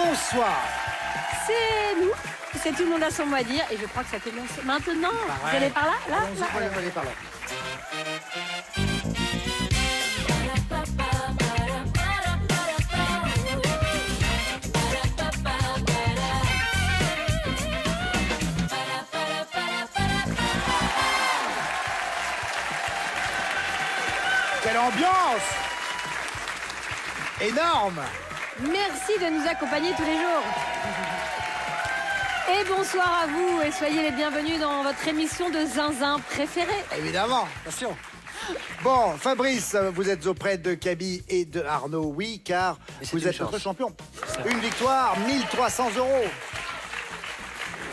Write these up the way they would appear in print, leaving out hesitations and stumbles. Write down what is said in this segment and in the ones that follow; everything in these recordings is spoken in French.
bonsoir. C'est nous, c'est tout le monde a son mot à dire et je crois que ça commence maintenant. Vous allez par là, Allez par là. Quelle ambiance! Énorme! Merci de nous accompagner tous les jours. Et bonsoir à vous et soyez les bienvenus dans votre émission de zinzin préférée. Évidemment, attention. Bon, Fabrice, vous êtes auprès de Camille et de Arnaud, oui, car vous êtes notre champion. Une victoire, 1300 €.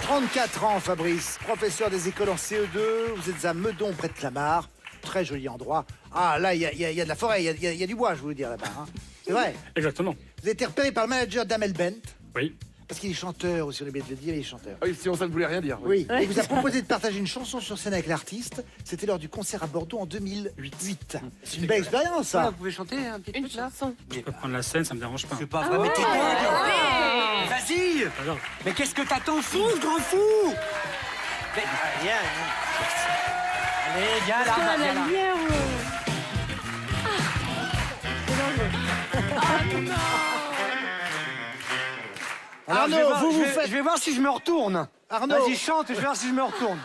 34 ans, Fabrice, professeur des écoles en CE2. Vous êtes à Meudon, près de Clamart. Très joli endroit. Ah, là, il y a de la forêt, il y a du bois, je vous le dire là-bas. Hein. C'est vrai. Exactement. Vous avez été repéré par le manager d'Amel Bent. Oui. Parce qu'il est chanteur aussi, on est bien de le dire, il est chanteur. Oui, sinon ça ne voulait rien dire. Oui. Il vous a proposé de partager une chanson sur scène avec l'artiste. C'était lors du concert à Bordeaux en 2008. C'est une belle expérience, ça. Vous pouvez chanter un petit truc là? Je peux prendre la scène, ça me dérange pas. C'est pas vrai, mais t'es dingue! Vas-y! Alors, Mais qu'est-ce que t'attends? Fonce, grand fou! Mais, viens, allez, viens là, Ah, viens la là. lumière. Alors, Arnaud, je vais voir si je me retourne. Arnaud. Vas-y, chante et je vais voir si je me retourne.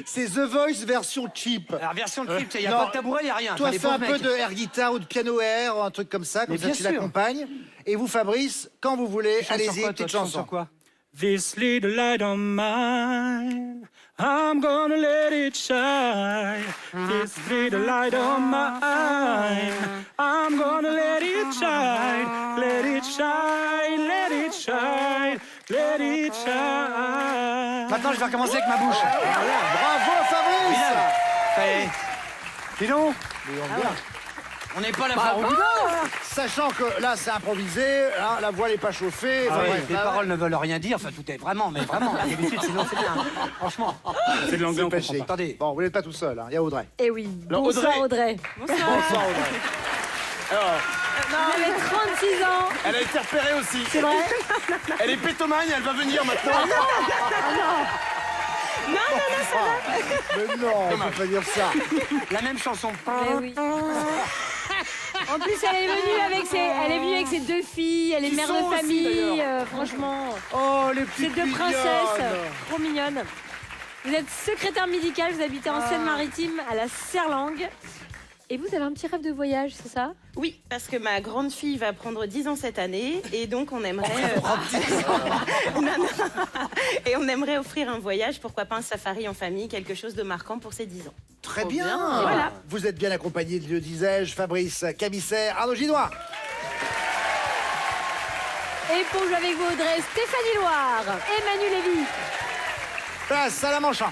C'est The Voice version cheap. Alors, version de clip, il n'y a Non. pas de tabouret, il n'y a rien. Toi, Fallait fais pas un le peu mec. de air guitare ou de piano air, un truc comme ça, comme Mais ça bien tu sûr. l'accompagnes. Et vous, Fabrice, quand vous voulez, Tu chantes sur allez-y, quoi, petite toi, tu chantes chanson. sur quoi? this little light of mine, I'm gonna let it shine. This little light of mine, I'm gonna let it shine. Let it shine, let it shine, let it shine. Maintenant, je vais recommencer avec ma bouche. Bravo, Fabrice. Allez. Dis donc, Bien. on n'est pas la fin au bout. Sachant que là, c'est improvisé, hein, la voix n'est pas chauffée. Ah enfin, oui, bref, les hein. paroles ne veulent rien dire, enfin tout est vraiment, mais vraiment. D'habitude, sinon c'est bien. Franchement. C'est de l'anglais, on Pas comprend chic. pas. Attendez. Bon, vous n'êtes pas tout seul, hein, il y a Audrey. Eh oui, Alors, bonsoir Audrey. Bonsoir, Audrey. Alors, Vous avez 36 ans, elle a été repérée aussi. c'est vrai? Elle est pétomane, elle va venir maintenant. Mais non, on peut pas dire ça. La même chanson. Mais oui. En plus, elle est venue avec ses deux filles, elle est Qui mère sont de aussi, famille, d'ailleurs. franchement. Oh, les Ces petites deux princesses, mignonnes. trop mignonnes. Vous êtes secrétaire médicale, vous habitez en Seine-Maritime, à la Serlangue. Et vous avez un petit rêve de voyage, c'est ça? Oui, parce que ma grande fille va prendre 10 ans cette année et donc on aimerait Non, non. Et on aimerait offrir un voyage, pourquoi pas un safari en famille, quelque chose de marquant pour ses 10 ans. Très Trop bien. bien. Voilà. Vous êtes bien accompagné, le disais-je, Fabrice Cabisset, Arnaud Ginois. Et pour jouer avec vous, Audrey, Stéphanie Loire et Manu Lévy. Place à la manche.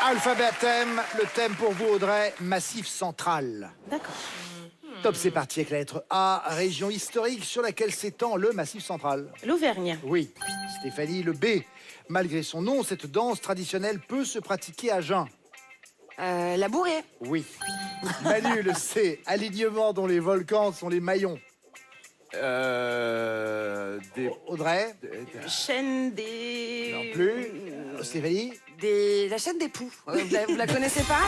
Alphabet à thème, le thème pour vous, Audrey, Massif Central. D'accord. Top, c'est parti avec la lettre A, région historique sur laquelle s'étend le Massif Central. L'Auvergne. Oui. Stéphanie, le B. Malgré son nom, cette danse traditionnelle peut se pratiquer à jeun. La bourrée. Oui. Manu, le C. Alignement dont les volcans sont les maillons. Audrey, Chaîne des... non plus. Stéphanie, La chaîne des poux. Vous la connaissez pas?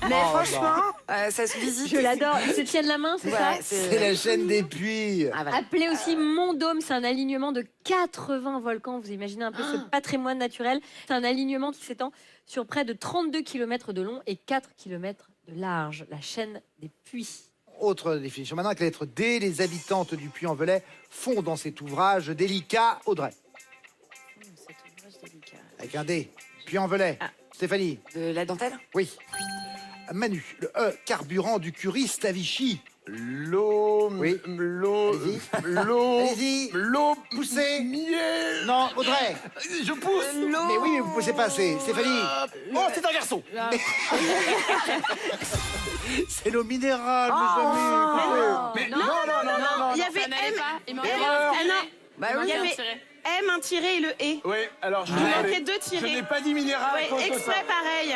Mais Oh, franchement, ça se visite. Je l'adore. Ils se tiennent la main, c'est Voilà, ça? c'est la chaîne des puits. Ah, voilà. Appelé aussi Mont Dôme, c'est un alignement de 80 volcans. Vous imaginez un peu ce patrimoine naturel. C'est un alignement qui s'étend sur près de 32 km de long et 4 km de large. La chaîne des puits. Autre définition. Maintenant, avec la lettre D, les habitantes du Puy-en-Velay font dans cet ouvrage délicat. Audrey, Cet ouvrage délicat. avec un D. Puy-en-Velay. Ah. Stéphanie, De la dentelle. oui. Manu, le E, carburant du curiste à Vichy. L'eau... Oui. L'eau... Allez-y. L'eau... Allez-y. L'eau... Poussez. Miel. Non, Audrey. Je pousse. Mais oui, mais vous poussez pas assez. Stéphanie, Oh, c'est un garçon. c'est l'eau minérale, mes amis. Mais Non, il y avait M. Erreur. Ah non, Bah il oui. y avait M, un tiré et le E. Oui, alors je Il n'ai manquait deux je tirés. n'ai pas dit minéral. Ouais, exprès pareil.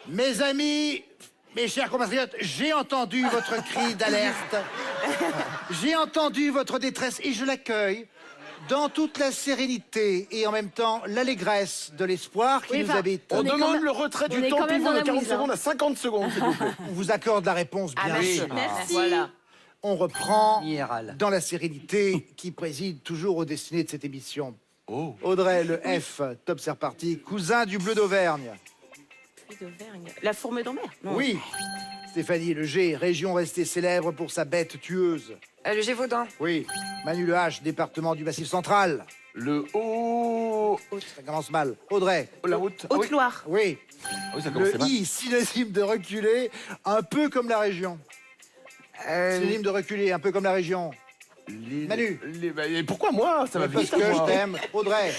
Mes amis, Mes chers compatriotes, j'ai entendu votre cri d'alerte. J'ai entendu votre détresse et je l'accueille dans toute la sérénité et en même temps l'allégresse de l'espoir qui nous habite. On est quand demande même- le retrait on est du quand temps même pivot dans de la 40 mouise, hein. secondes à 50 secondes, s'il vous plaît. On vous accorde la réponse bien merci. sûr. Merci. Voilà. On reprend Minéral. dans la sérénité qui préside toujours aux destinées de cette émission. Oh. Audrey, le F, top, c'est reparti. Cousin du bleu d'Auvergne. Fruits d'Auvergne. La fourme d'Ambert. Non. Oui. Stéphanie, le G, région restée célèbre pour sa bête tueuse. Le Gévaudan. Oui. Manu, le H, département du Massif central. Le haut. Ça commence mal. Audrey. La haute. Ah oui. Haute-Loire. Oui. Ah oui, ça commence Le mal. I, synonyme de reculer, un peu comme la région. Synonyme de reculer, un peu comme la région. Manu. Et pourquoi moi? Ça va Parce vite. que je moi. t'aime. Audrey.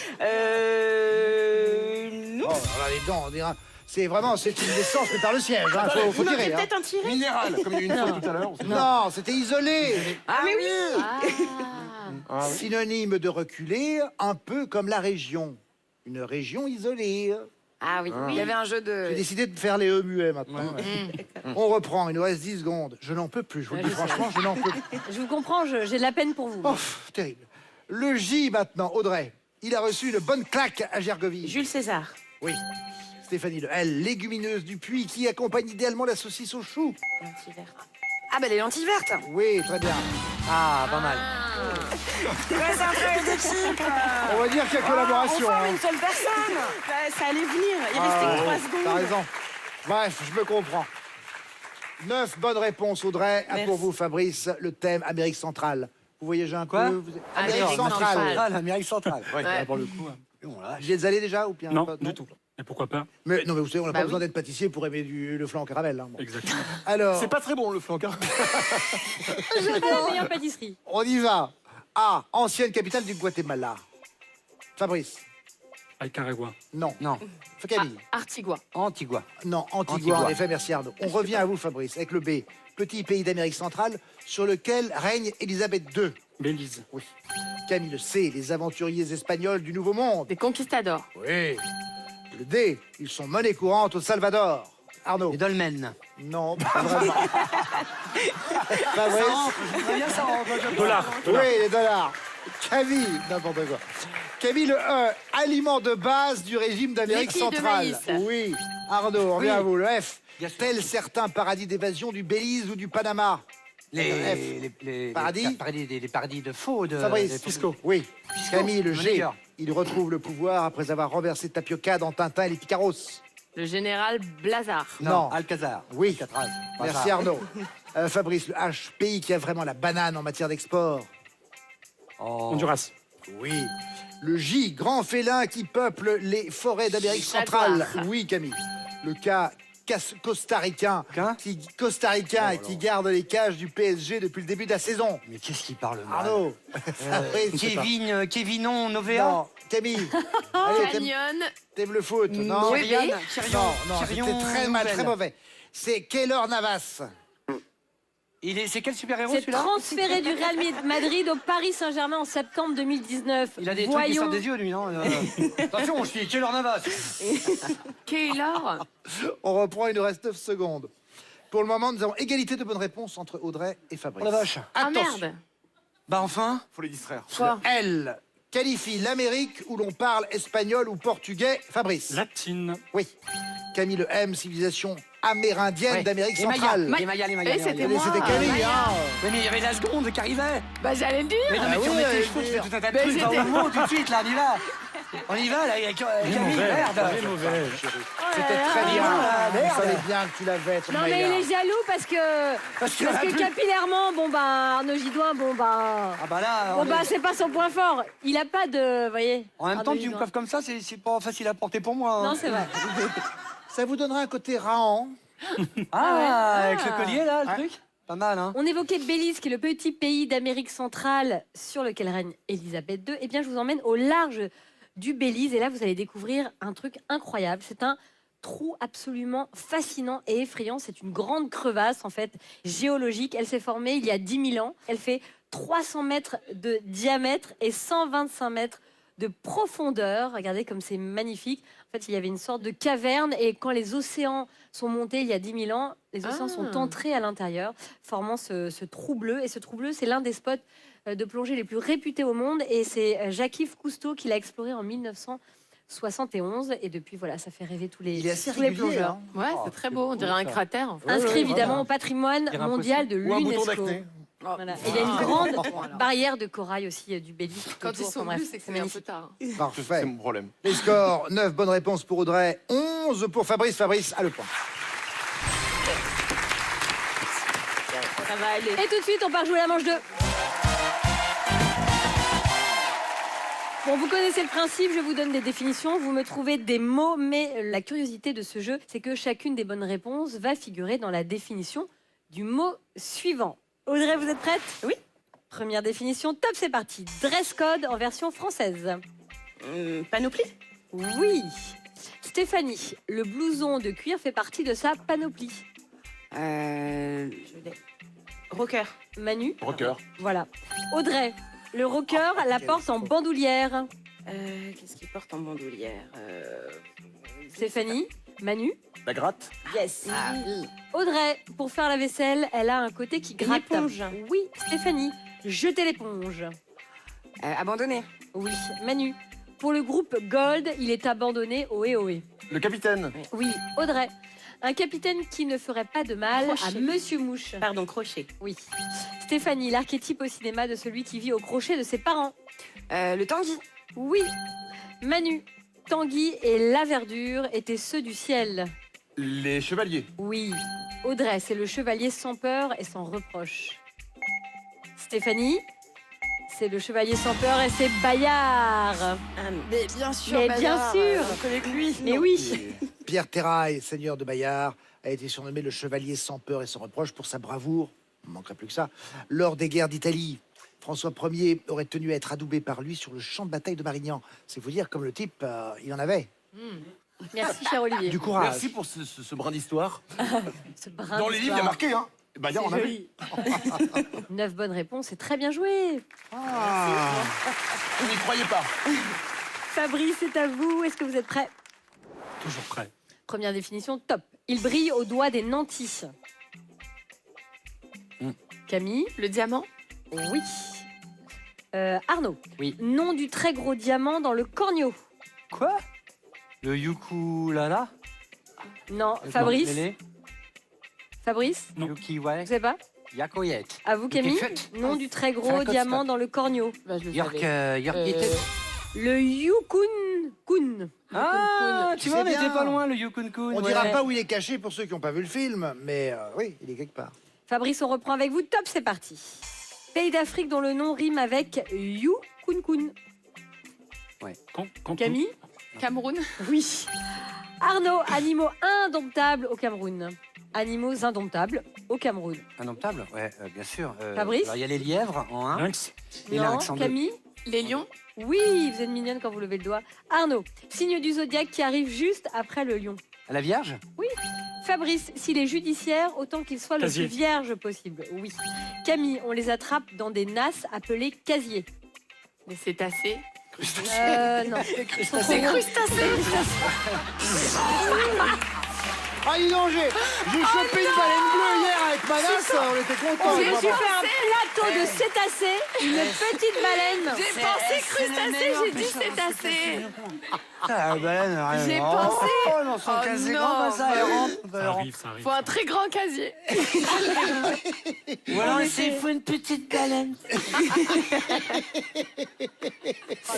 Nous. Oh, là, les dents, on dirait. C'est vraiment, c'est une naissance mais par le siège. Hein. Faut Vous m'auriez tirer. Hein. peut-être un tiré. Minéral, comme il y a eu une fois tout à l'heure. Non, c'était isolé. Ah, mais oui. Ah oui. Synonyme de reculer, un peu comme la région. Une région isolée. Ah oui, il y avait un jeu de... J'ai décidé de faire les E muets maintenant. On reprend, il nous reste 10 secondes. Je n'en peux plus, je vous le dis franchement, je n'en peux plus. Je vous comprends, j'ai de la peine pour vous. Oh, terrible. Le J maintenant, Audrey. Il a reçu une bonne claque à Gergovie. Jules César. Oui. Stéphanie, le L, légumineuse du puits qui accompagne idéalement la saucisse au chou. Lentilles vertes. Ah, les lentilles vertes. Oui, très bien. Ah, pas mal. Ouais, c'est un travail d'équipe. On va dire qu'il y a On collaboration. forme hein. une seule personne. Bah, ça allait venir. Il restait que 3 secondes. T'as raison. Bref, je me comprends. 9 bonnes réponses, Audrey. Merci. Pour vous, Fabrice, le thème Amérique centrale. Vous voyagez un Quoi peu vous... Amérique centrale. Ah, l'Amérique centrale. Ouais, Ouais. pour le coup. On lâche. J'y êtes allé déjà ou bien Non, pas du tout. Et pourquoi pas? Mais non, mais vous savez, on n'a Bah pas oui. besoin d'être pâtissier pour aimer le flan au caramel. Hein, bon. Exactement. Alors, C'est pas très bon le flanc. Hein. Je fais la meilleure pâtisserie. on y va. A, ancienne capitale du Guatemala. Fabrice. Nicaragua. Non. Non. Camille. Artigua. Antigua. Non, Antigua, Antigua. en effet, merci Arnaud. On revient à vous, Fabrice, avec le B. Petit pays d'Amérique centrale sur lequel règne Élisabeth II. Belize. Oui. Camille, le C. Les aventuriers espagnols du Nouveau Monde. Des conquistadors. Oui. Le D. Ils sont monnaie courante au Salvador. Arnaud. Les dolmens. Non, pas vraiment. Fabrice. J'aimerais bien ça. Dollar. Oui, les dollars. Camille, n'importe quoi. Camille, le E, aliment de base du régime d'Amérique Les quilles de centrale. maïs. Oui. Arnaud, on revient Oui. à vous. Le F, Bien sûr. tel certains paradis d'évasion du Belize ou du Panama. Les Paradis. les paradis de faux. De, Fabrice. des Fiscaux. Oui. Camille, le G, Monnayeur. il retrouve le pouvoir après avoir renversé Tapioca dans Tintin et les Picaros. Le général Blazar. Non. Alcazar. Oui. Alcatraz. Pas Merci ça. Arnaud. Fabrice, le H, pays qui a vraiment la banane en matière d'export. Oh. Honduras. Oui. Le J, grand félin qui peuple les forêts d'Amérique Jaguar. centrale. Oui, Camille. Le K, costaricain, Qu'un qui garde les cages du PSG depuis le début de la saison. Mais qu'est-ce qu'il parle mal Arnaud. Fabrice, Kevinon Novea. non, Camille. Allez, Canyon. t'aimes le foot, non? Kyrian. Non, non, Kyrian c'était très mal, Nouvelle. très mauvais. C'est Keylor Navas. C'est quel super-héros C'est celui-là transféré du Real Madrid au Paris Saint-Germain en septembre 2019. Il a des trucs qui Voyons. sortent des yeux, lui, non Attention, je suis Keylor Navas. Keylor. On reprend, il nous reste 9 secondes. Pour le moment, nous avons égalité de bonnes réponses entre Audrey et Fabrice. Oh la vache. Ah Attention. merde. Bah enfin. Faut les distraire. Quoi? L qualifie l'Amérique où l'on parle espagnol ou portugais. Fabrice. Latine. Oui. Camille, le M, civilisation amérindienne Ouais. d'Amérique Les Mayas. centrale. Les Mayas, les Mayas. Eh, les c'était Mayas. moi. C'était Camille, hein. Mais il y avait la seconde qui arrivait. Bah j'allais le dire. Mais non, mais Ah tu oui, remets tes allez, cheveux, tu fais tout un tas de Mais trucs. j'étais- Au mot, tout de suite, là, on y va. On y va, là, avec Très Camille, mauvais. merde. Très mauvais. C'était très bien. Ah, Vous merde. savez bien que tu l'avais, ton Non mais meilleur. il est jaloux parce que capillairement, bon bah Arnaud Gidoin, bon bah Ah bah là, bon on bah est- c'est pas son point fort. Il a pas de, vous voyez. en même Arnaud temps, tu me Gidoin. coiffes comme ça, c'est pas facile à porter pour moi. hein. Non c'est vrai. Ça vous donnera un côté raant. Ah, avec le Ah. collier, là, le truc. Pas mal, hein. On évoquait Belize, qui est le petit pays d'Amérique centrale sur lequel règne Élisabeth II. Eh bien, je vous emmène au large du Belize. Et là, vous allez découvrir un truc incroyable. C'est un trou absolument fascinant et effrayant. C'est une grande crevasse, en fait, géologique. Elle s'est formée il y a 10 000 ans. Elle fait 300 mètres de diamètre et 125 mètres de profondeur. Regardez comme c'est magnifique. En fait, il y avait une sorte de caverne et quand les océans sont montés il y a 10 000 ans, les océans sont entrés à l'intérieur, formant ce trou bleu. Et ce trou bleu, c'est l'un des spots de plongée les plus réputés au monde. Et c'est Jacques-Yves Cousteau qui l'a exploré en 1971. Et depuis, voilà, ça fait rêver tous les, Il est assez tous les régulier, plongeurs. hein. Ouais, c'est très beau. On dirait un cratère. En fait. Inscrit évidemment voilà. au patrimoine Dire mondial de Ou un bouton l'UNESCO. d'acné. Voilà. Et il y a une grande barrière de corail aussi du Bélis. Quand ils sont bref, bleus, c'est que c'est un peu magnifique. tard. C'est Parfait. mon problème. Les scores, 9 bonnes réponses pour Audrey, 11 pour Fabrice. Fabrice a le point. Ça va aller. Et tout de suite, on part jouer la manche 2. Bon, vous connaissez le principe, je vous donne des définitions, vous me trouvez des mots, mais la curiosité de ce jeu, c'est que chacune des bonnes réponses va figurer dans la définition du mot suivant. Audrey, vous êtes prête? Oui. Première définition, top, c'est parti. Dress code en version française. Panoplie. Oui. Stéphanie, le blouson de cuir fait partie de sa panoplie. Je l'ai. Rocker. Manu, Rocker. voilà. Audrey, le rocker la porte en bandoulière. Qu'est-ce qu'il porte en bandoulière Stéphanie, Manu. La gratte. Yes. Audrey, pour faire la vaisselle, elle a un côté qui gratte. éponge. Oui. Stéphanie, jeter l'éponge. Abandonné. Oui. Manu, pour le groupe Gold, il est abandonné ohé ohé. Le capitaine. Oui. Audrey, un capitaine qui ne ferait pas de mal Crochet. à Monsieur Mouche. Pardon, crochet. Oui. Stéphanie, l'archétype au cinéma de celui qui vit au crochet de ses parents. Le Tanguy. Oui. Manu, Tanguy et la verdure étaient ceux du ciel. Les chevaliers. Oui. Audrey, c'est le chevalier sans peur et sans reproche. Stéphanie, c'est le chevalier sans peur et c'est Bayard. Mais bien sûr. Mais bien sûr. On connaît que lui. Mais oui. Pierre Terrail, seigneur de Bayard, a été surnommé le chevalier sans peur et sans reproche pour sa bravoure, il ne manquerait plus que ça, lors des guerres d'Italie. François Ier aurait tenu à être adoubé par lui sur le champ de bataille de Marignan. C'est vous dire comme le type, il en avait. Merci, cher Olivier. Du courage. Merci pour ce brin d'histoire. Ce brin Dans les livres, il y a d'histoire. marqué, hein. Bayard, on C'est avait. joli. 9 bonnes réponses, c'est très bien joué. Vous n'y croyez pas. Fabrice, c'est à vous. Est-ce que vous êtes prêts? Toujours prêt. Première définition, top. Il brille au doigt des nantis. Camille? Le diamant. Oui. Arnaud? Oui. Nom du très gros diamant dans le corneau. Quoi? Le ukulala? Non. Fabrice? Lélé? Fabrice? Non. Yukiwai? Vous savez pas? Yakoyet? À vous, Camille? Yuki-fut? Nom du très C'est gros un code diamant spot. dans le corneau. Bah, je le York, savais. York Le Yukun-kun. Ah, tu vois, C'est mais bien. t'es pas loin, le Yukun-kun. On ouais. dira pas où il est caché pour ceux qui n'ont pas vu le film, mais oui, il est quelque part. Fabrice, on reprend avec vous. Top, c'est parti. Pays d'Afrique dont le nom rime avec Yukun-kun. Camille? Cameroun. Oui. Arnaud, animaux indomptables au Cameroun. Animaux indomptables au Cameroun. Indomptable? Ouais, bien sûr. Fabrice? Alors, il y a les lièvres en 1. Lynx. Et Non, lynx en deux. Camille? Les lions. Oui, vous êtes mignonne quand vous levez le doigt. Arnaud, signe du zodiaque qui arrive juste après le lion. La Vierge? Fabrice, s'il est judiciaire, autant qu'il soit Casier. le plus vierge possible. Oui. Camille, on les attrape dans des nasses appelées casiers. Les cétacés. Non. C'est crustacés. Ah, dis donc, j'ai chopé une baleine bleue hier avec ma nasse, on était contents. J'ai vraiment. fait un plateau de cétacés, une petite baleine. J'ai pensé crustacés, j'ai dit cétacés. Ah, la baleine, rien. J'ai pensé. Oh, non, son Oh, casier non. grand, ça, elle rentre. Ça arrive, ça arrive. Faut un très grand casier. Ou alors, il faut une petite baleine.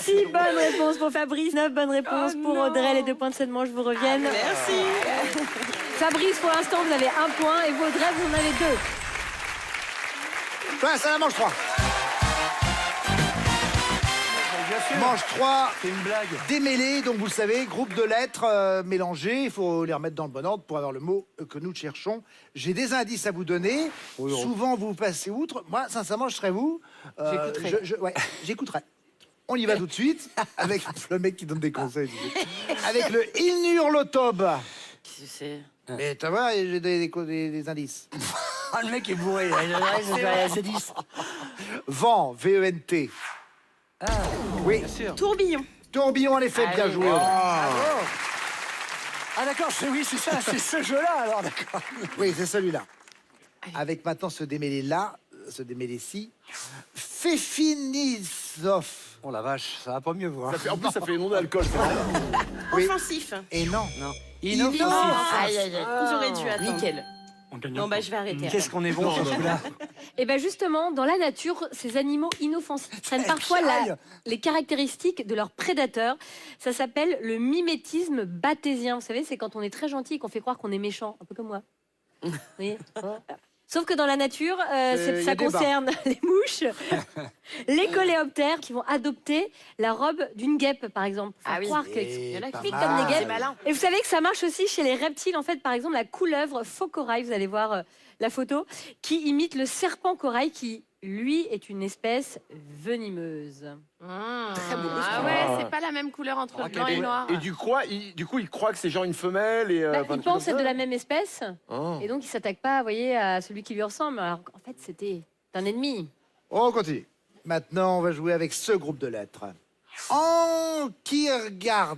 6 bonnes réponses pour Fabrice, 9 bonnes réponses Oh pour non. Audrey. Les 2 points de cette manche vous reviennent. Merci. Fabrice, pour l'instant, vous avez 1 point et vous, Audrey, vous en avez 2. Place à la manche 3. Bien sûr. Manche 3, C'est une blague. démêlé, donc vous le savez, groupe de lettres mélangées. Il faut les remettre dans le bon ordre pour avoir le mot que nous cherchons. J'ai des indices à vous donner. Oui, on- Souvent, vous passez outre. Moi, sincèrement, je serais vous. J'écouterai. Ouais, j'écouterai. On y va tout de suite avec le mec qui donne des conseils. Avec le Ilnurlotob. Qu'est-ce que c'est? Et tu vois, j'ai des indices. Ah, le mec est bourré. C'est 10. Vent, V-E-N-T. Oui. Bien sûr. Tourbillon. Tourbillon, en effet, bien joué. Audrey. Ah d'accord, oui, c'est ça, c'est ce jeu-là alors, d'accord. Oui, c'est celui-là. Avec maintenant ce démêlé-là, ce démêlé-ci. Féfinisov. Oh la vache, ça va pas mieux voir. En plus, ça fait les noms d'alcool. c'est vrai. Oui. Offensif. Et non. Non. Inoffensif. Aïe, aïe, aïe. J'aurais dû attendre. Nickel. On gagne Non, un bah point. je vais arrêter. Qu'est-ce qu'on est bon sur ce coup-là. Et bien justement, dans la nature, ces animaux inoffensifs prennent parfois les caractéristiques de leurs prédateurs. Ça s'appelle le mimétisme bathésien. Vous savez, c'est quand on est très gentil et qu'on fait croire qu'on est méchant, un peu comme moi. Vous voyez. Sauf que dans la nature, y a ça débat. concerne les mouches, les coléoptères qui vont adopter la robe d'une guêpe, par exemple. Faut Ah oui. croire Et qu'ils pas piquent mal. comme des C'est guêpes. malin. Et vous savez que ça marche aussi chez les reptiles. En fait, par exemple, la couleuvre faux corail, vous allez voir la photo, qui imite le serpent corail qui, lui, est une espèce venimeuse. Très beau. Ah ouais, c'est pas la même couleur entre blanc et noir. Et du coup, il croit que c'est genre une femelle et. Bah, enfin, il un truc pense comme être de ça. la même espèce, Oh. et donc il s'attaque pas, vous voyez, à celui qui lui ressemble. Alors qu'en fait, c'était un ennemi. On continue. Maintenant, on va jouer avec ce groupe de lettres. Enkiergard.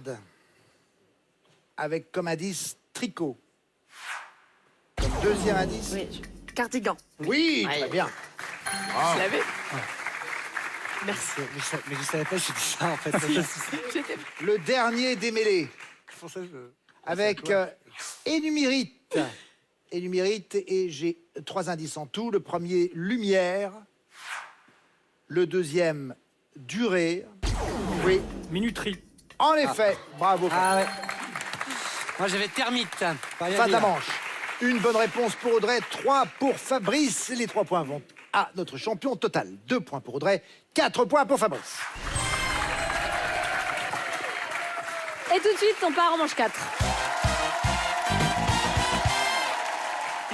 Avec comme indice tricot. Comme deuxième indice. Oui, Cardigan. Oui, très bien. Je l'avais. Merci. Mais je savais pas que j'ai dit ça en fait. J'étais- Le dernier démêlé. Pour ça, Avec énumérite. Énumérite, et j'ai 3 indices en tout. Le premier, lumière. Le deuxième, durée. Oui, Minuterie. en effet. Bravo. Ah ouais. Moi j'avais termite. Pas rien Fin à de la dire. manche. Une bonne réponse pour Audrey, 3 pour Fabrice. Les 3 points vont à notre champion total. 2 points pour Audrey, 4 points pour Fabrice. Et tout de suite, on part en manche 4.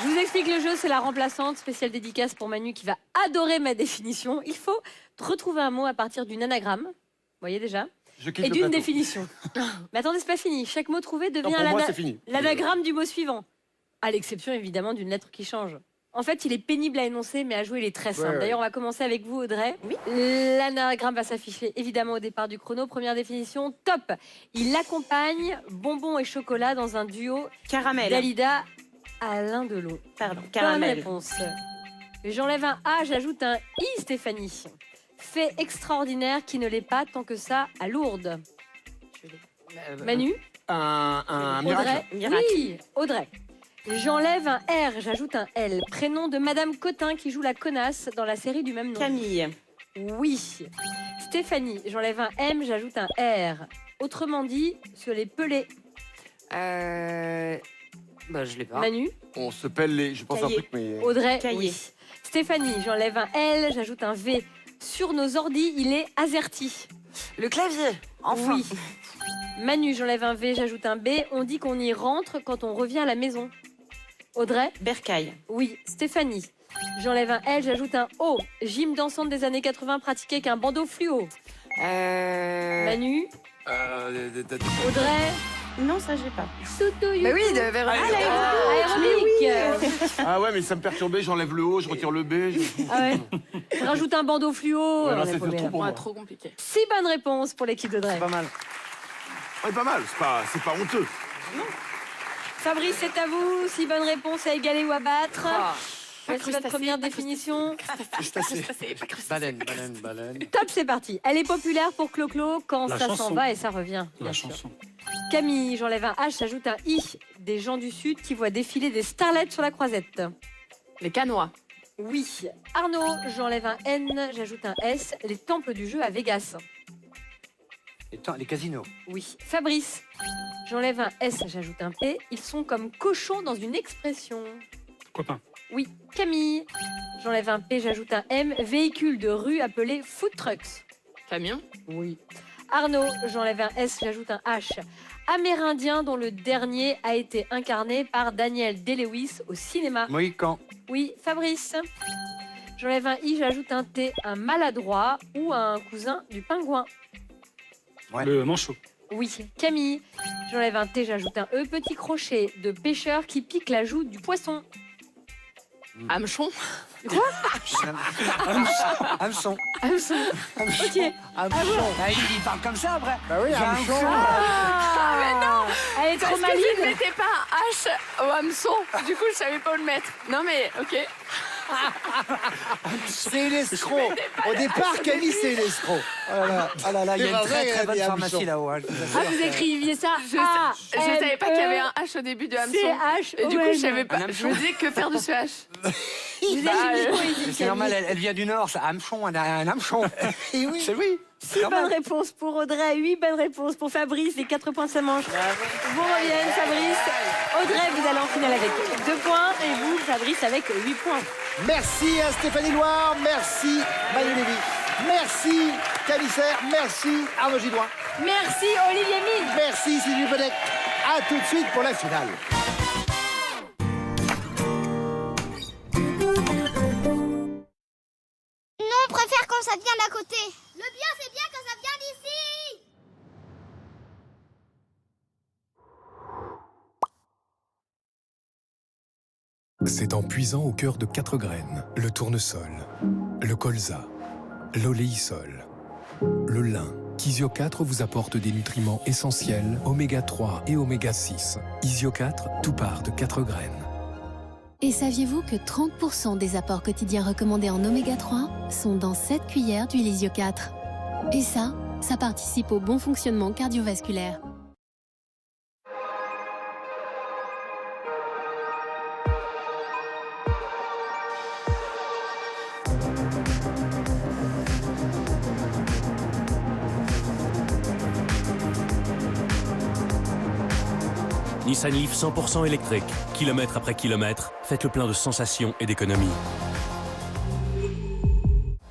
Je vous explique le jeu, c'est la remplaçante, spéciale dédicace pour Manu qui va adorer ma définition. Il faut retrouver un mot à partir d'une anagramme, vous voyez déjà, Je quitte et le d'une plateau. définition. Mais attendez, c'est pas fini. Chaque mot trouvé devient pour moi, c'est fini. l'anagramme du mot suivant, à l'exception évidemment d'une lettre qui change. En fait, il est pénible à énoncer, mais à jouer, il est très simple. Ouais, ouais. D'ailleurs, on va commencer avec vous, Audrey. Oui. L'anagramme va s'afficher évidemment au départ du chrono. Première définition, top. Il accompagne bonbons et chocolat dans un duo Caramel. Dalida Alain Delon. Pardon, Bonne caramel. réponse. J'enlève un A, j'ajoute un I, Stéphanie. Fait extraordinaire qui ne l'est pas tant que ça à Lourdes. Manu, Un Audrey. miracle. Miracle. Oui, Audrey. J'enlève un R, j'ajoute un L. Prénom de Madame Cotin qui joue la connasse dans la série du même nom. Camille. Oui. Stéphanie, j'enlève un M, j'ajoute un R. Autrement dit, sur les pelés. Bah je l'ai pas. Manu, On se pèle les. Je pense à un Cahier. truc, mais. Audrey, Cahier. oui. Stéphanie, j'enlève un L, j'ajoute un V. Sur nos ordis, il est azerty. Le clavier. Enfin. Oui. Manu, j'enlève un V, j'ajoute un B. On dit qu'on y rentre quand on revient à la maison. Audrey, Bercail. oui. Stéphanie, j'enlève un L, j'ajoute un O. Gym dansante des années 80 pratiqué avec un bandeau fluo. Manu, Audrey, Non, ça, j'ai pas. Toutou, Mais oui, de Véronique. aérobic. Ah ouais, mais ça me perturbait. J'enlève le haut, je retire le B. Ah ouais. Rajoute un bandeau fluo. Ouais, On non, est c'est paumé, trop là. pour moi. Trop compliqué. 6 bonnes réponses pour l'équipe d'Audrey. Pas mal. Ouais, pas mal. C'est pas honteux. Fabrice, c'est à vous. 6 bonnes réponses à égaler ou à battre. Voici votre crustacé, première pas définition. Baleine. Top, c'est parti. Elle est populaire pour Clo-Clo quand La ça s'en chanson. va et ça revient. La bien sûr. chanson. Camille, j'enlève un H, j'ajoute un I. Des gens du Sud qui voient défiler des starlettes sur la croisette. Les canois. Oui. Arnaud, j'enlève un N, j'ajoute un S. Les temples du jeu à Vegas. Les casinos. Oui. Fabrice, j'enlève un S, j'ajoute un P. Ils sont comme cochons dans une expression. Copain. Oui. Camille, j'enlève un P, j'ajoute un M. Véhicule de rue appelé food trucks. Camion. Oui. Arnaud, j'enlève un S, j'ajoute un H. Amérindien dont le dernier a été incarné par Daniel Day-Lewis au cinéma. Mohican. Oui. Fabrice, j'enlève un I, j'ajoute un T. Un maladroit ou un cousin du pingouin. Ouais. Le manchot. Oui. Camille, j'enlève un T, j'ajoute un E. Petit crochet de pêcheur qui pique la joue du poisson. Hameçon. Hameçon. Ok. Hameçon. Bah, il parle comme ça après. Bah oui, hameçon. Ah, mais non. Elle est trop Parce que je ne maligne. mettais pas un H au hameçon. Du coup, je savais pas où le mettre. Non, mais ok. C'est une escroc. Au départ, Camille, c'est une escroc. Ah là là, il y a C'est une vrai, très elle très a bonne dit pharmacie hameçon. là-haut. Hein, je vous Ah, assure. vous écriviez ça Je savais pas qu'il y avait un H au début de hameçon. C-H-O-N. Et du coup, je savais pas. Un Je hameçon. me disais que faire de ce H. Vous êtes une poésie, C'est normal, elle vient du Nord, ça. Hameçon, un hameçon. Et oui. C'est oui. 6 bonnes réponses pour Audrey, 8 bonnes réponses pour Fabrice, les 4 points ça mange. Vous reviennent, Fabrice. Audrey, vous allez en finale avec 2 points et vous, Fabrice, avec 8 points. Merci à Stéphanie Loire, merci Manu Lévy, merci Camille Serre, merci Arnaud Gidouin, Merci Olivier Mine. merci Sylvie Bedec. À tout de suite pour la finale. Non, on préfère quand ça vient d'à côté. Le bien, c'est bien quand ça vient d'ici. C'est en puisant au cœur de 4 graines, le tournesol, le colza, l'oléisol, le lin, qu'Isio 4 vous apporte des nutriments essentiels, oméga 3 et oméga 6. Isio 4, tout part de 4 graines. Et saviez-vous que 30% des apports quotidiens recommandés en oméga 3 sont dans 7 cuillères d'huile Isio 4? Et ça participe au bon fonctionnement cardiovasculaire. Nissan Leaf 100% électrique. Kilomètre après kilomètre, faites le plein de sensations et d'économies.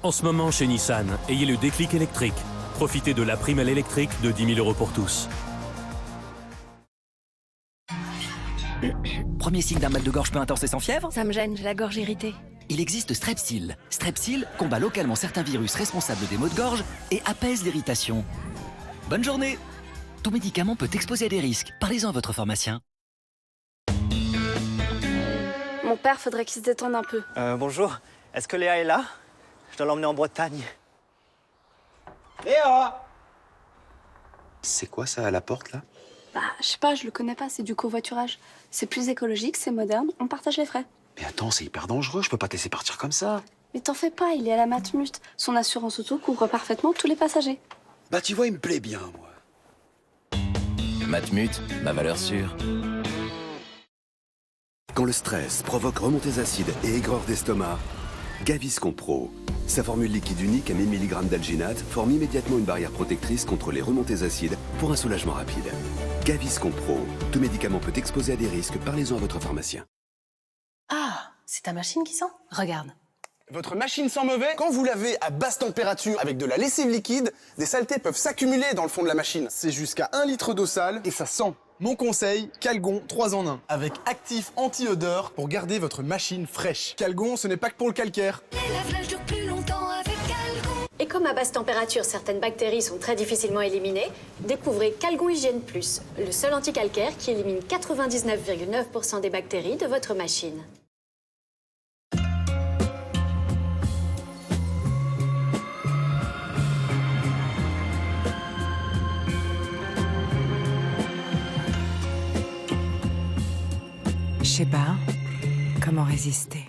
En ce moment, chez Nissan, ayez le déclic électrique. Profitez de la prime à l'électrique de 10 000 € pour tous. Premier signe d'un mal de gorge peu intense et sans fièvre? Ça me gêne, j'ai la gorge irritée. Il existe Strepsil. Strepsil combat localement certains virus responsables des maux de gorge et apaise l'irritation. Bonne journée! Tout médicament peut exposer à des risques. Parlez-en à votre pharmacien. Mon père, faudrait qu'il se détende un peu. Bonjour, est-ce que Léa est là? Je dois l'emmener en Bretagne. Léa! C'est quoi ça à la porte là? Bah, je sais pas, je le connais pas, c'est du covoiturage. C'est plus écologique, c'est moderne, on partage les frais. Mais attends, c'est hyper dangereux, je peux pas te laisser partir comme ça. Mais t'en fais pas, il est à la Matmut. Son assurance auto couvre parfaitement tous les passagers. Bah tu vois, il me plaît bien, moi. Matmut, ma valeur sûre. Quand le stress provoque remontées acides et aigreur d'estomac, Gaviscon Pro. Sa formule liquide unique à 1000 mg d'alginate forme immédiatement une barrière protectrice contre les remontées acides pour un soulagement rapide. Gaviscon Pro. Tout médicament peut exposer à des risques, parlez-en à votre pharmacien. Ah, c'est ta machine qui sent? Regarde. Votre machine sent mauvais? Quand vous lavez à basse température avec de la lessive liquide, des saletés peuvent s'accumuler dans le fond de la machine. C'est jusqu'à 1 litre d'eau sale et ça sent. Mon conseil, Calgon 3 en 1, avec actif anti-odeur pour garder votre machine fraîche. Calgon, ce n'est pas que pour le calcaire. Les lave-linge durent plus longtemps avec Calgon. Et comme à basse température, certaines bactéries sont très difficilement éliminées, découvrez Calgon Hygiène Plus, le seul anticalcaire qui élimine 99,9% des bactéries de votre machine. Je sais pas comment résister.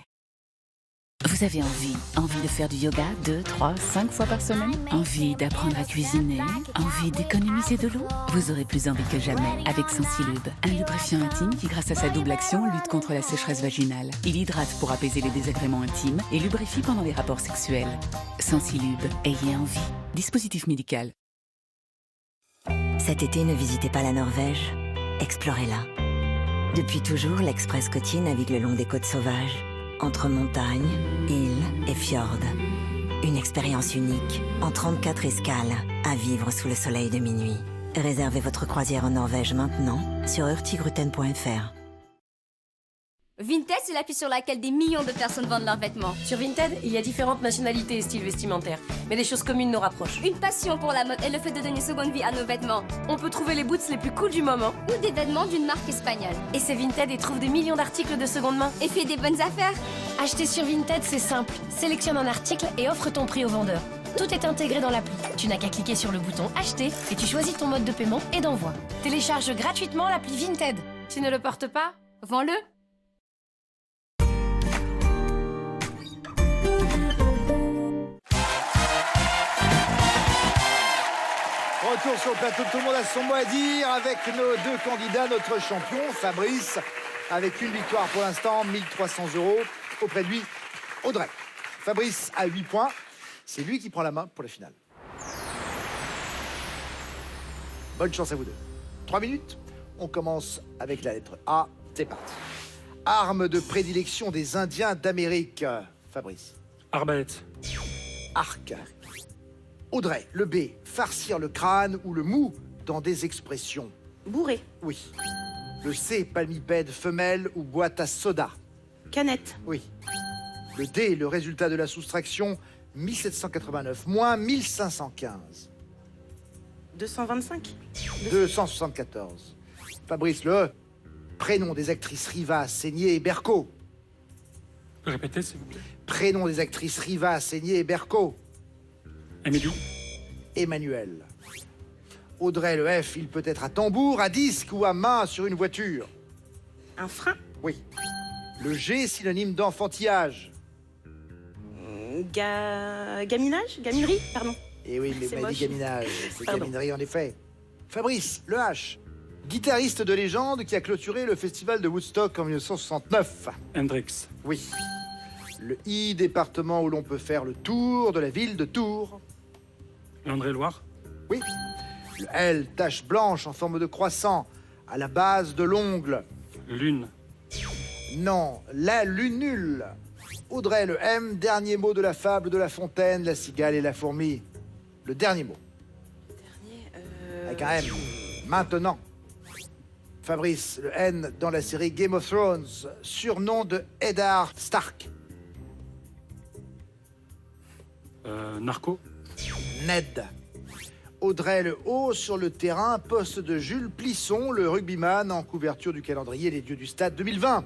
Vous avez envie de faire du yoga 2, 3, 5 fois par semaine? Envie d'apprendre à cuisiner? Envie d'économiser de l'eau? Vous aurez plus envie que jamais avec Sensilube, un lubrifiant intime qui, grâce à sa double action, lutte contre la sécheresse vaginale. Il hydrate pour apaiser les désagréments intimes et lubrifie pendant les rapports sexuels. Sensilube, ayez envie. Dispositif médical. Cet été, ne visitez pas la Norvège, explorez-la. Depuis toujours, l'Express côtier navigue le long des côtes sauvages, entre montagnes, îles et fjords. Une expérience unique, en 34 escales, à vivre sous le soleil de minuit. Réservez votre croisière en Norvège maintenant sur hurtigruten.fr. Vinted, c'est l'appli sur laquelle des millions de personnes vendent leurs vêtements. Sur Vinted, il y a différentes nationalités et styles vestimentaires, mais des choses communes nous rapprochent. Une passion pour la mode et le fait de donner seconde vie à nos vêtements. On peut trouver les boots les plus cool du moment. Ou des vêtements d'une marque espagnole. Et c'est Vinted et trouve des millions d'articles de seconde main. Et fait des bonnes affaires. Acheter sur Vinted, c'est simple. Sélectionne un article et offre ton prix au vendeur. Tout est intégré dans l'appli. Tu n'as qu'à cliquer sur le bouton Acheter et tu choisis ton mode de paiement et d'envoi. Télécharge gratuitement l'appli Vinted. Tu ne le portes pas? Vends-le. Retour sur le plateau, tout le monde a son mot à dire avec nos deux candidats, notre champion Fabrice, avec une victoire pour l'instant, 1300 € auprès de lui, Audrey. Fabrice a 8 points, c'est lui qui prend la main pour la finale. Bonne chance à vous deux. 3 minutes, on commence avec la lettre A, c'est parti. Arme de prédilection des Indiens d'Amérique, Fabrice. Arbalète. Arc. Audrey, le B, farcir le crâne ou le mou dans des expressions. Bourré. Oui. Le C, palmipède femelle ou boîte à soda. Canette. Oui. Le D, le résultat de la soustraction, 1789 moins 1515. 225. 274. Fabrice, le E, prénom des actrices Riva, Seigné et Berco. Répétez, s'il vous plaît. Prénom des actrices Riva, Seigné et Berco. Emilio. Emmanuel. Audrey, le F, il peut être à tambour, à disque ou à main sur une voiture. Un frein. Oui. Le G, synonyme d'enfantillage. Gaminage. Gaminerie, pardon. Eh oui, mais C'est m'a dit moche. gaminage, c'est Pardon. gaminerie en effet. Fabrice, le H, guitariste de légende qui a clôturé le festival de Woodstock en 1969. Hendrix. Oui. Le I, département où l'on peut faire le tour de la ville de Tours. L'André-Loire. Oui. Le L, tache blanche en forme de croissant, à la base de l'ongle. Lune. Non, la lunule. Audrey, le M, dernier mot de la fable de La Fontaine, la cigale et la fourmi. Le dernier mot. Avec un M. Maintenant. Fabrice, le N, dans la série Game of Thrones, surnom de Eddard Stark. Narco. Ned. Audrey, le O, sur le terrain, poste de Jules Plisson, le rugbyman en couverture du calendrier Les Dieux du Stade 2020.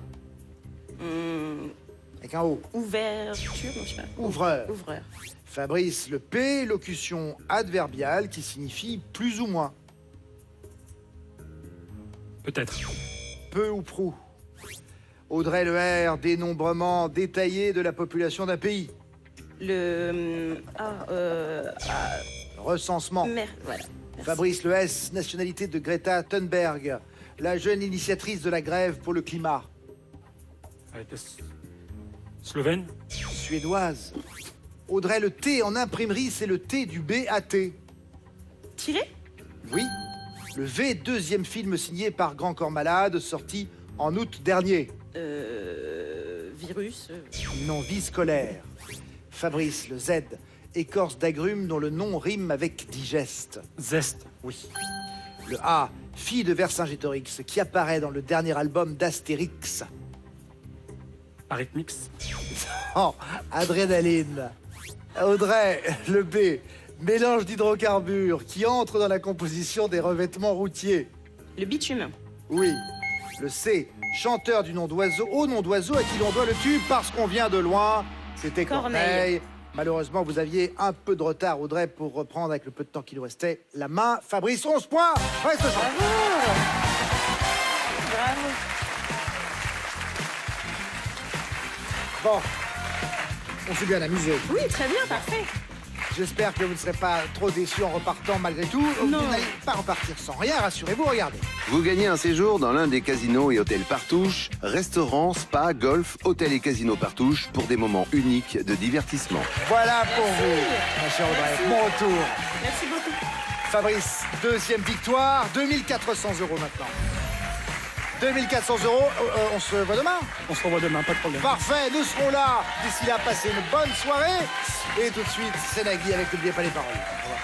Avec un O. Ouverture, non, je sais pas. Ouvreur. Ouvreur. Fabrice, le P, locution adverbiale qui signifie plus ou moins. Peut-être. Peu ou prou. Audrey, le R, dénombrement détaillé de la population d'un pays. Recensement. Voilà. Fabrice, le S, nationalité de Greta Thunberg, la jeune initiatrice de la grève pour le climat. Slovène. Suédoise. Audrey, le T en imprimerie, c'est le T du BAT. Tiré. Oui. Le V, deuxième film signé par Grand Corps Malade, sorti en août dernier. Virus. Non, vie scolaire. Fabrice, le Z, écorce d'agrumes dont le nom rime avec digeste. Zeste. Oui. Le A, fille de Vercingétorix, qui apparaît dans le dernier album d'Astérix. Arithmix. Oh, adrénaline. Audrey, le B, mélange d'hydrocarbures qui entre dans la composition des revêtements routiers. Le bitume. Oui. Le C, chanteur du nom d'oiseau, au nom d'oiseau à qui l'on doit le tube parce qu'on vient de loin. C'était Corneille. Malheureusement, vous aviez un peu de retard, Audrey, pour reprendre avec le peu de temps qui nous restait la main. Fabrice, 11 points. Reste champion. Bravo. Bon, on s'est bien amusé. Oui, très bien, parfait. J'espère que vous ne serez pas trop déçus en repartant malgré tout. Non. Vous n'allez pas repartir sans rien, rassurez-vous, regardez. Vous gagnez un séjour dans l'un des casinos et hôtels Partouche, restaurants, spa, golf, hôtels et casinos Partouche pour des moments uniques de divertissement. Voilà pour vous, ma chère Audrey. Bon retour. Merci beaucoup. Fabrice, deuxième victoire, 2400 € maintenant. 2400 €, on se voit demain. On se revoit demain, pas de problème. Parfait, nous serons là. D'ici là, passez une bonne soirée. Et tout de suite, c'est Nagui avec N'oubliez pas les paroles. Au revoir.